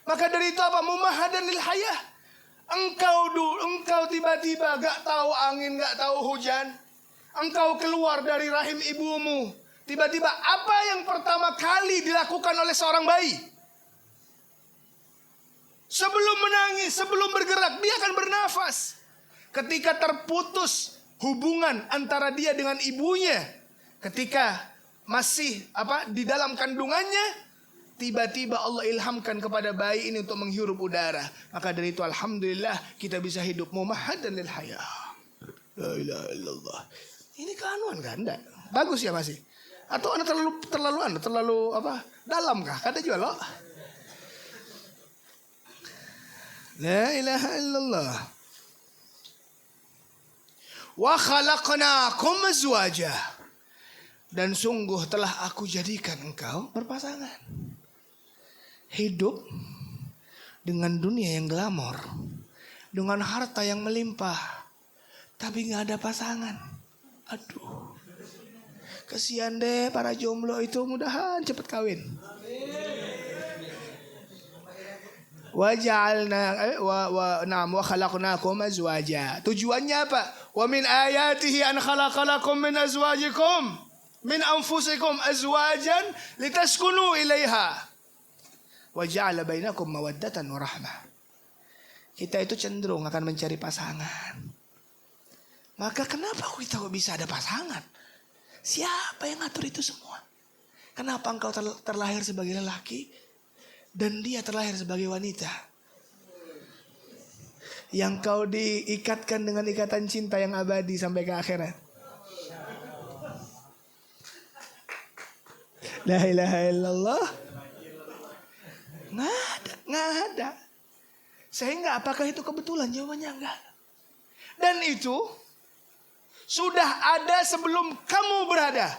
Maka dari itu apa? Mumahadan lil hayah. Engkau tiba-tiba gak tahu angin, gak tahu hujan. Engkau keluar dari rahim ibumu. Tiba-tiba apa yang pertama kali dilakukan oleh seorang bayi? Sebelum menangis, sebelum bergerak, dia akan bernafas. Ketika terputus hubungan antara dia dengan ibunya, ketika masih di dalam kandungannya, tiba-tiba Allah ilhamkan kepada bayi ini untuk menghirup udara. Maka dari itu alhamdulillah kita bisa hidup mumahadan lil hayah. La ilaha illallah. Ini keanuan kan? Enggak. Bagus ya masih. Atau anda terlalu dalam kah? Kata juga loh. La ilaha illallah. Wa khalaqnakum azwaja. Dan sungguh telah aku jadikan engkau berpasangan. Hidup dengan dunia yang glamor, dengan harta yang melimpah, tapi gak ada pasangan. Aduh. Kesian deh para jomblo itu, mudahan cepet kawin. Wa khalaqnakum azwaja. Tujuannya apa? Wa min ayatihi an khalaqalakum min azwajikum min anfusikum azwajan litaskunu ilaiha. Wa ja'ala bainakum mawaddatan wa rahmah. Kita itu cenderung akan mencari pasangan. Maka kenapa kita kok bisa ada pasangan? Siapa yang ngatur itu semua? Kenapa engkau terlahir sebagai lelaki dan dia terlahir sebagai wanita? Yang kau diikatkan dengan ikatan cinta yang abadi sampai ke akhirat. La ilaha illallah. Nggak ada. Sehingga apakah itu kebetulan? Jawabannya enggak. Dan itu sudah ada sebelum kamu berada.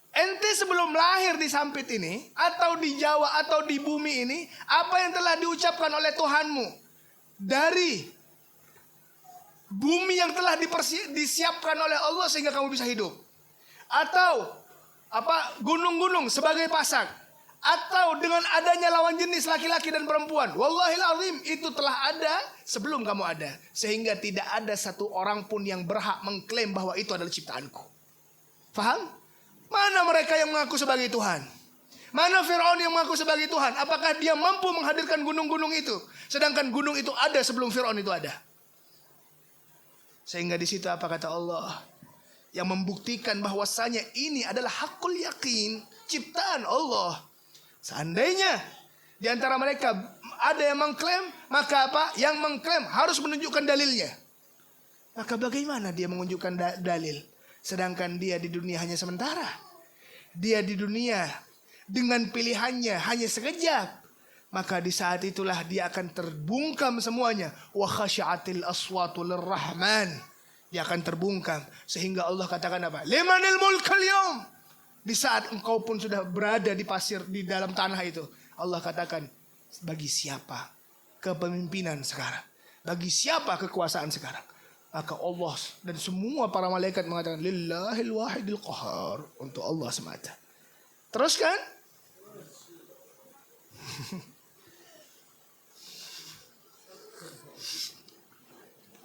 Ente sebelum lahir di Sampit ini, atau di Jawa atau di bumi ini, apa yang telah diucapkan oleh Tuhanmu dari bumi yang telah disiapkan oleh Allah sehingga kamu bisa hidup. Atau gunung-gunung sebagai pasak, atau dengan adanya lawan jenis laki-laki dan perempuan. Wallahil azim, itu telah ada sebelum kamu ada. Sehingga tidak ada satu orang pun yang berhak mengklaim bahwa itu adalah ciptaanku. Faham? Mana mereka yang mengaku sebagai Tuhan? Mana Fir'aun yang mengaku sebagai Tuhan? Apakah dia mampu menghadirkan gunung-gunung itu? Sedangkan gunung itu ada sebelum Fir'aun itu ada. Sehingga di situ apa kata Allah? Yang membuktikan bahwasanya ini adalah hakul yakin, ciptaan Allah. Seandainya di antara mereka ada yang mengklaim, maka yang mengklaim harus menunjukkan dalilnya. Maka bagaimana dia menunjukkan dalil? Sedangkan dia di dunia hanya sementara. Dia di dunia dengan pilihannya hanya sekejap. Maka di saat itulah dia akan terbungkam semuanya. Wa khasyatil aswatu lirrahman. Dia akan terbungkam. Sehingga Allah katakan apa? Limanil mulkal yaum. Di saat engkau pun sudah berada di pasir, di dalam tanah itu, Allah katakan, bagi siapa kepemimpinan sekarang? Bagi siapa kekuasaan sekarang? Maka Allah dan semua para malaikat mengatakan, Lillahil wahidil qahar. Untuk Allah semata. Terus kan?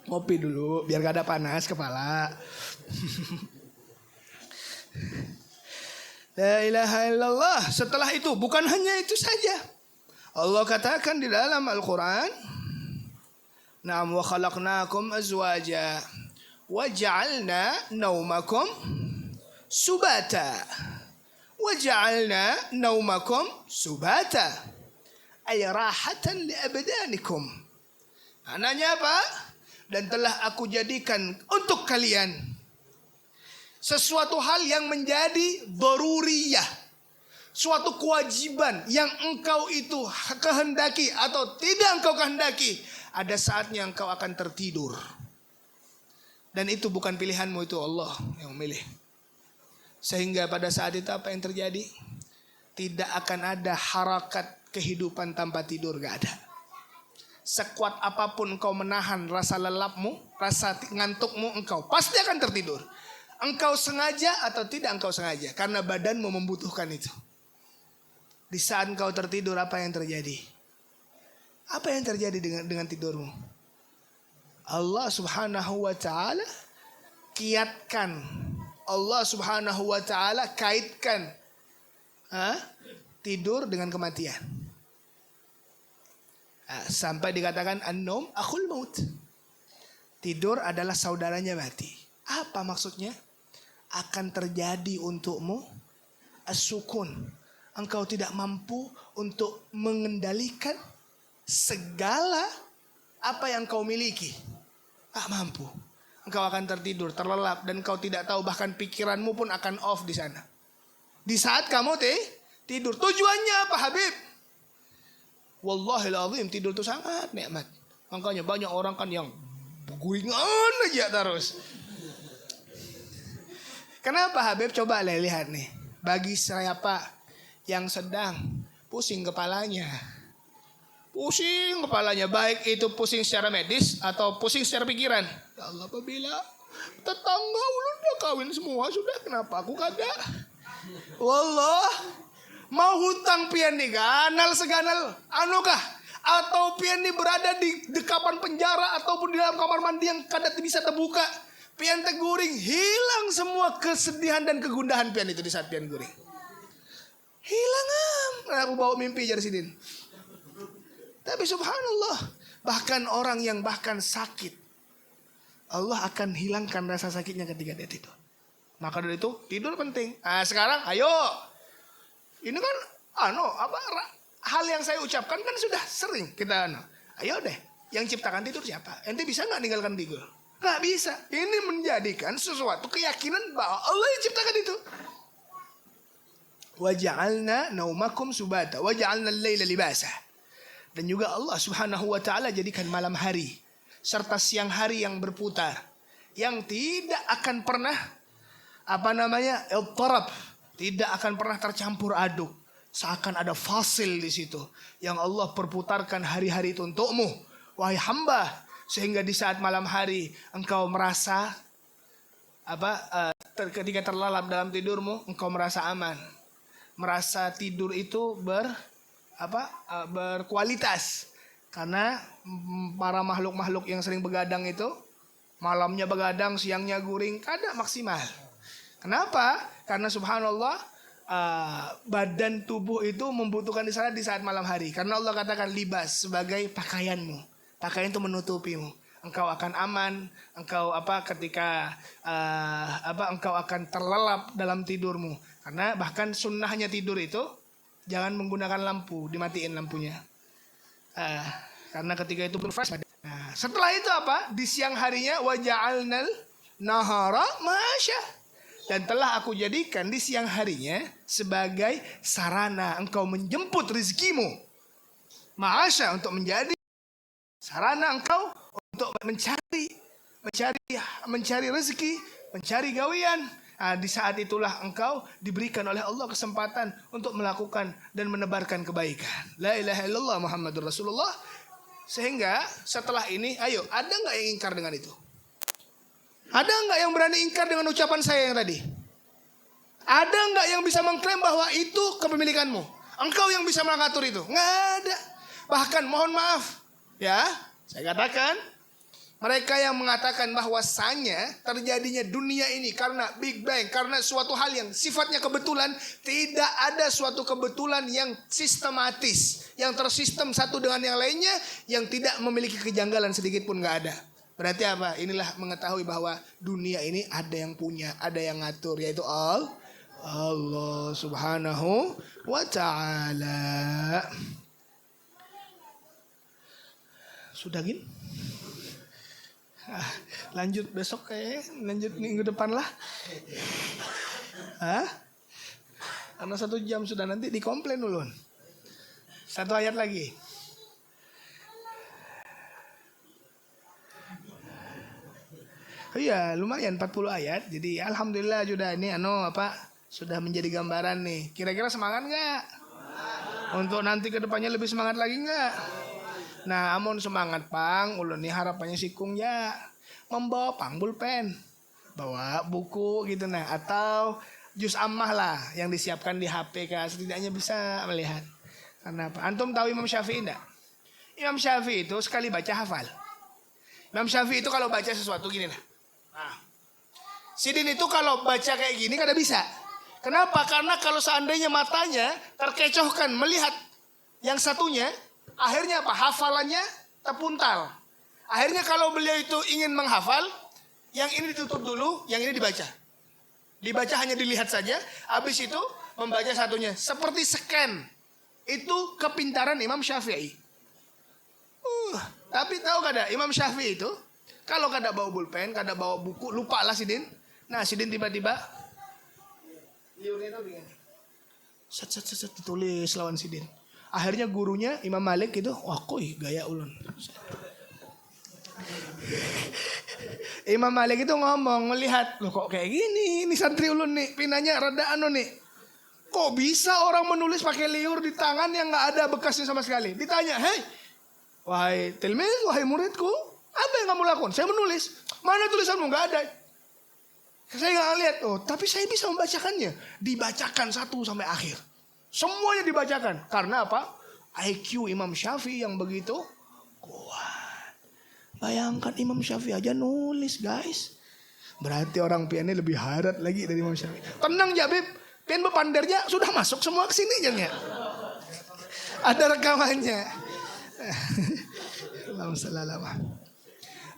Ngopi dulu, biar gak ada panas kepala. La ilaha illallah. Setelah itu bukan hanya itu saja. Allah katakan di dalam Al-Quran, Naam wa khalaqnakum azwaja wa ja'alna naumakum subata. Wa ja'alna naumakum subata. Ay rahatan li abdanikum. Maknanya apa? Dan telah aku jadikan untuk kalian sesuatu hal yang menjadi daruriyah, suatu kewajiban yang engkau itu kehendaki atau tidak engkau kehendaki. Ada saatnya engkau akan tertidur. Dan itu bukan pilihanmu, itu Allah yang memilih. Sehingga pada saat itu apa yang terjadi? Tidak akan ada harakat kehidupan tanpa tidur, gak ada. Sekuat apapun engkau menahan rasa lelapmu, rasa ngantukmu, engkau pasti akan tertidur. Engkau sengaja atau tidak engkau sengaja, karena badanmu membutuhkan itu. Di saat engkau tertidur, apa yang terjadi? Apa yang terjadi dengan tidurmu? Allah subhanahu wa ta'ala kiatkan. Allah subhanahu wa ta'ala kaitkan tidur dengan kematian. Sampai dikatakan an-naum akhul maut. Tidur adalah saudaranya mati. Apa maksudnya? Akan terjadi untukmu as-sukun. Engkau tidak mampu untuk mengendalikan segala apa yang kau miliki. Tak mampu. Engkau akan tertidur, terlelap, dan kau tidak tahu, bahkan pikiranmu pun akan off di sana. Di saat kamu tidur. Tujuannya apa, Habib? Wallahil azim, tidur itu sangat nikmat. Makanya banyak orang kan yang guringan aja terus. Kenapa, Habib? Coba lihat nih. Bagi siapa yang sedang pusing kepalanya, baik itu pusing secara medis atau pusing secara pikiran. Ya Allah, apabila Tetangga ulun udah kawin semua sudah, kenapa aku kagak? Wallah, mau hutang pian nih ganal seganal anu kah? Atau pian nih berada di dekapan penjara ataupun di dalam kamar mandi yang kada bisa terbuka, pian teguring, hilang semua kesedihan dan kegundahan pian itu di saat pian guring. Hilang aku bawa mimpi jadi sidin. Tapi subhanallah, bahkan orang yang bahkan sakit, Allah akan hilangkan rasa sakitnya ketika dia tidur. Maka dari itu tidur penting. Nah sekarang ayo, ini kan hal yang saya ucapkan kan sudah sering kita ayo deh, yang ciptakan tidur siapa? Ente bisa nggak ninggalkan tidur? Nggak bisa. Ini menjadikan sesuatu keyakinan bahwa Allah yang ciptakan itu. Waja'alna naumakum subata waja'alna al-laila libasa. Dan juga Allah Subhanahu wa taala jadikan malam hari serta siang hari yang berputar, yang tidak akan pernah iltarab, tidak akan pernah tercampur aduk, seakan ada fasil di situ yang Allah perputarkan hari-hari itu untukmu wahai hamba, sehingga di saat malam hari engkau merasa ketika terlelap dalam tidurmu engkau merasa aman, merasa tidur itu berkualitas. Karena para makhluk-makhluk yang sering begadang itu malamnya begadang, siangnya guring, kada maksimal. Kenapa? Karena subhanallah badan tubuh itu membutuhkan istirahat di saat malam hari. Karena Allah katakan libas sebagai pakaianmu. Pakaian itu menutupimu. Engkau akan aman, engkau ketika engkau akan terlelap dalam tidurmu. Karena bahkan sunnahnya tidur itu jangan menggunakan lampu, dimatiin lampunya. Karena ketika itu berfresh. Nah, setelah itu di siang harinya waja'alnal nahara ma'asya. Dan telah aku jadikan di siang harinya sebagai sarana engkau menjemput rezekimu. Ma'asya, untuk menjadi sarana engkau untuk mencari rezeki, mencari gawian. Nah, di saat itulah engkau diberikan oleh Allah kesempatan untuk melakukan dan menebarkan kebaikan. La ilaha illallah Muhammadur Rasulullah. Sehingga setelah ini, ayo, ada nggak yang ingkar dengan itu? Ada nggak yang berani ingkar dengan ucapan saya yang tadi? Ada nggak yang bisa mengklaim bahwa itu kepemilikanmu? Engkau yang bisa mengatur itu? Nggak ada. Bahkan mohon maaf, ya, saya katakan, mereka yang mengatakan bahwasanya terjadinya dunia ini karena Big Bang, karena suatu hal yang sifatnya kebetulan, tidak ada suatu kebetulan yang sistematis, yang tersistem satu dengan yang lainnya, yang tidak memiliki kejanggalan sedikit pun nggak ada. Berarti apa? Inilah mengetahui bahwa dunia ini ada yang punya, ada yang ngatur, yaitu Allah Subhanahu wa ta'ala. Sudah gini? Lanjut besok lanjut minggu depan lah. Karena 1 jam sudah, nanti dikomplain ulun. 1 ayat lagi. Iya, lumayan 40 ayat. Jadi alhamdulillah sudah ini sudah menjadi gambaran nih. Kira-kira semangat enggak? Untuk nanti ke depannya lebih semangat lagi enggak? Nah, amun semangat pang, ulun nih harapannya sikung ya membawa pulpen, bawa buku gitu atau juz ammah lah yang disiapkan di HP setidaknya bisa melihat. Karena apa? Antum tahu Imam Syafi'i enggak? Imam Syafi'i itu sekali baca hafal. Imam Syafi'i itu kalau baca sesuatu gini lah. Sidin itu kalau baca kayak gini kada bisa. Kenapa? Karena kalau seandainya matanya terkecohkan melihat yang satunya, akhirnya hafalannya terpuntal. Akhirnya kalau beliau itu ingin menghafal, yang ini ditutup dulu, yang ini dibaca. Dibaca hanya dilihat saja, habis itu membaca satunya. Seperti scan. Itu kepintaran Imam Syafi'i. Tapi tahu kada Imam Syafi'i itu kalau kada bawa pulpen, kada bawa buku, lupa lah Sidin. Nah Sidin tiba-tiba liurnya itu begini. Set ditulis lawan Sidin. Akhirnya gurunya Imam Malik itu, wah koi gaya ulun. Imam Malik itu ngomong, melihat, loh kok kayak gini, ini santri ulun nih, pinanya rada nih. Kok bisa orang menulis pakai liur di tangan yang nggak ada bekasnya sama sekali? Ditanya, hei, wahai tilmiz, wahai muridku, apa yang kamu lakukan? Saya menulis. Mana tulisanmu? Nggak ada. Saya nggak lihat. Oh, tapi saya bisa membacakannya. Dibacakan satu sampai akhir. Semuanya dibacakan. Karena apa? IQ Imam Syafi'i yang begitu kuat. Bayangkan Imam Syafi'i aja nulis, guys. Berarti orang piannya lebih harat lagi dari Imam Syafi'i. Tenang ya, Beb. Pian bepandernya sudah masuk semua ke sini jangan. Ada rekamannya.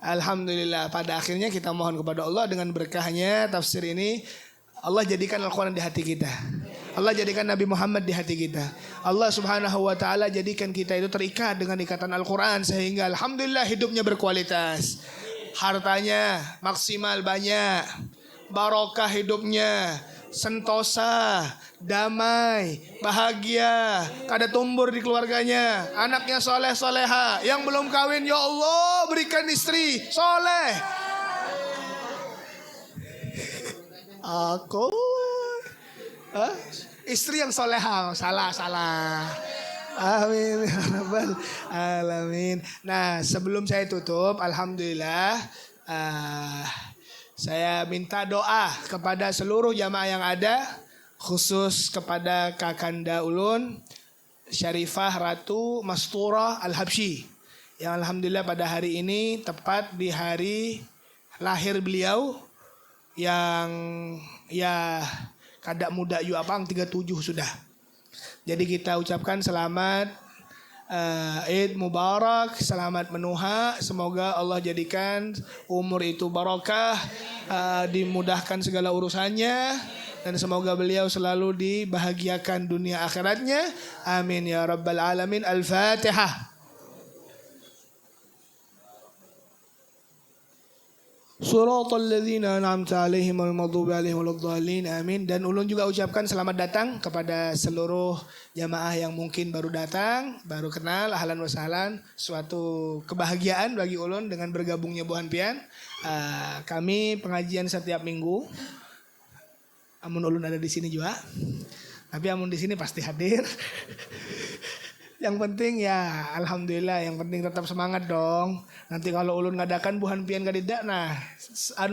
Alhamdulillah, pada akhirnya kita mohon kepada Allah dengan berkahnya tafsir ini, Allah jadikan Al-Quran di hati kita. Allah jadikan Nabi Muhammad di hati kita. Allah subhanahu wa ta'ala jadikan kita itu terikat dengan ikatan Al-Quran, sehingga alhamdulillah hidupnya berkualitas. Hartanya maksimal banyak, barokah hidupnya, sentosa, damai, bahagia, kada tumbur di keluarganya, anaknya soleh soleha, yang belum kawin ya Allah berikan istri soleh. Aku istri yang soleha, salah. Amin ya rabbal alamin. Nah, sebelum saya tutup, alhamdulillah saya minta doa kepada seluruh jamaah yang ada, khusus kepada Kakanda Ulun Syarifah Ratu Masturah Al-Habsyi, yang alhamdulillah pada hari ini tepat di hari lahir beliau yang ya kada muda yu apang 37 sudah. Jadi kita ucapkan selamat Eid Mubarak, selamat menuha. Semoga Allah jadikan umur itu barokah, dimudahkan segala urusannya, dan semoga beliau selalu dibahagiakan dunia akhiratnya. Amin ya rabbal alamin. Al-Fatihah. Shiratal ladzina an'amta 'alaihim wal maghdubi 'alaihim waladdallin. Amin. Dan ulun juga ucapkan selamat datang kepada seluruh jamaah yang mungkin baru datang, baru kenal, ahlan wa sahlan. Suatu kebahagiaan bagi ulun dengan bergabungnya Buhan Pian. Kami pengajian setiap minggu. Amun ulun ada di sini juga. Tapi amun di sini pasti hadir. Yang penting ya alhamdulillah, yang penting tetap semangat dong. Nanti kalau ulun ngadakan Buhan Pian kadida, nah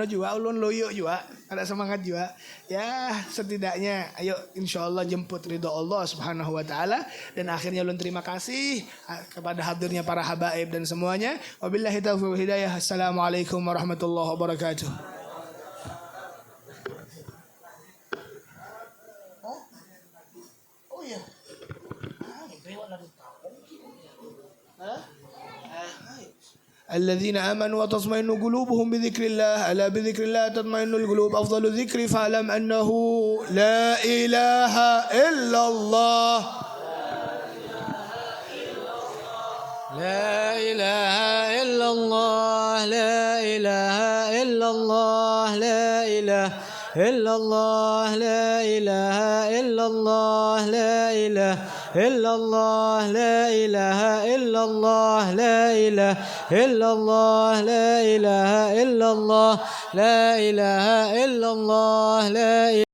juga ulun loyo juga, ada semangat juga. Ya setidaknya ayo insyaallah jemput ridho Allah subhanahu wa ta'ala. Dan akhirnya ulun terima kasih kepada hadirnya para habaib dan semuanya. Wabillahi taufiq wal hidayah. Assalamualaikum warahmatullahi wabarakatuh. Oh iya. الذين آمنوا وتطمئن قلوبهم بذكر الله ألا بذكر الله تطمئن القلوب أفضل الذكر فاعلم أنه لا إله إلا الله لا إله إلا الله لا إله إلا الله لا إله إلا الله لا إله إلا الله لا إله إلا الله لا إله إلا الله لا إله إلا الله لا إله إلا الله لا إله إلا الله لا